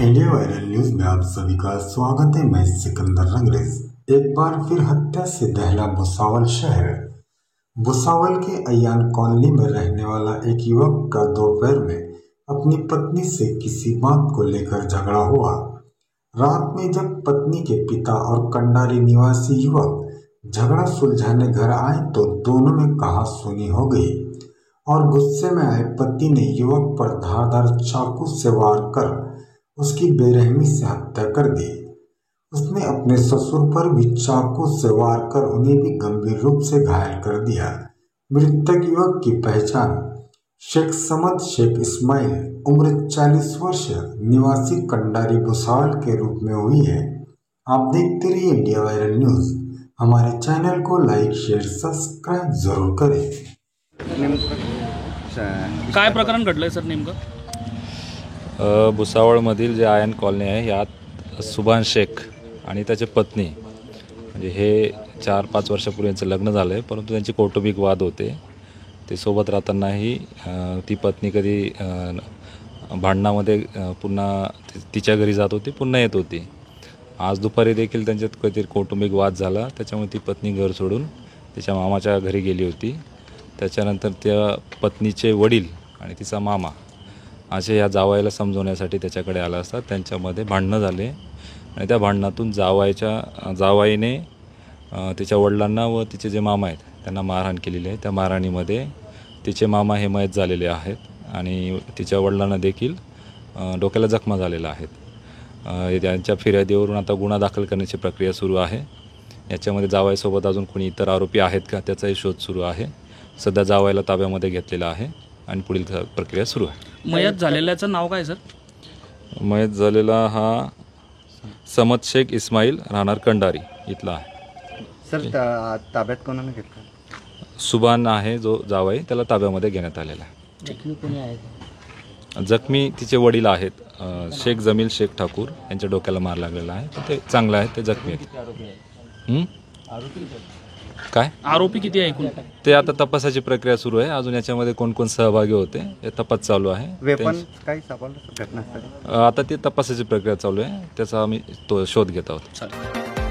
India viral news में आप सभी का स्वागत है। मैं सिकंदर रंगरेज। एक बार फिर हत्या से दहला भुसावल शहर। भुसावल के अयान कॉलोनी में रहने वाला एक युवक का दोपहर में अपनी पत्नी से किसी बात को लेकर झगड़ा हुआ। रात में जब पत्नी के पिता और कंडारी निवासी युवक झगड़ा सुलझाने घर आए तो दोनों में कहासुनी हो गई और गुस्से में आए पति ने युवक पर धारदार चाकू से वार कर उसकी बेरहमी से हत्या कर दी। उसने अपने ससुर पर भी चाकू से वार कर उन्हें भी गंभीर रूप से घायल कर दिया। मृतक युवक की पहचान शेख समद शेख इस्माइल उम्र 40 वर्ष निवासी कंडारी भुसावल के रूप में हुई है। आप देखते रहिए इंडिया वायरल न्यूज। हमारे चैनल को लाइक शेअर सबस्क्राईब जरूर करें। काय प्रकरण घडलंय सर नेमकं? भुसावळमधील जे आयन कॉलनी आहे यात सुभान शेख आणि त्याची पत्नी म्हणजे हे 4-5 वर्षापूर्वीचं लग्न झालं आहे, परंतु त्यांचे कौटुंबिक वाद होते। ते सोबत राहतानाही ती पत्नी कधी भांडणामध्ये पुन्हा तिच्या घरी जात होती, पुन्हा येत होती। आज दुपारी देखील त्यांच्यात काहीतरी कौटुंबिक वाद झाला, त्याच्यामुळे ती पत्नी घर सोडून तिच्या मामाच्या घरी गेली होती। त्याच्यानंतर त्या पत्नीचे वडील आणि तिचा मामा असे या जावायला समजवण्यासाठी त्याच्याकडे आला असता त्यांच्यामध्ये भांडणं झाले आणि त्या भांडणातून जावाईने तिच्या वडिलांना व तिचे जे मामा आहेत त्यांना मारहाण केलेली आहे। त्या मारहाणीमध्ये तिचे मामा हे मयत झालेले आहेत आणि तिच्या वडिलांना देखील डोक्याला जखमा झालेल्या आहेत। त्यांच्या फिर्यादीवरून आता गुन्हा दाखल करण्याची प्रक्रिया सुरू आहे। याच्यामध्ये जावाईसोबत अजून कोणी इतर आरोपी आहेत का त्याचाही शोध सुरू आहे। सध्या जावाईला ताब्यामध्ये घेतलेला आहे आणि पुढील प्रक्रिया सुरू आहे। मयत झालेल्याचं नाव काय सर? मयत झालेला हा समद शेख इस्माइल राहणार कंडारी इथला आहे। सर ताब्यात कोणाने घेतलं? सुभान आहे जो जावाई, त्याला ताब्यामध्ये घेण्यात आलेला आहे। जखमी कोणी आहे? जखमी तिचे वडील आहेत शेख जमील शेख ठाकूर, यांच्या डोक्याला मार लागलेला आहे। ते चांगलं आहे, ते जखमी आहेत। काय आरोपी किती आहे एकूण? ते आता तपासाची प्रक्रिया सुरू आहे। अजून याच्यामध्ये कोण कोण सहभागी होते हे तपास चालू आहे। वेपन काही सापडलं घटनास्थळी? आता ती तपासाची प्रक्रिया चालू आहे, त्याचा आम्ही तो शोध घेत आहोत।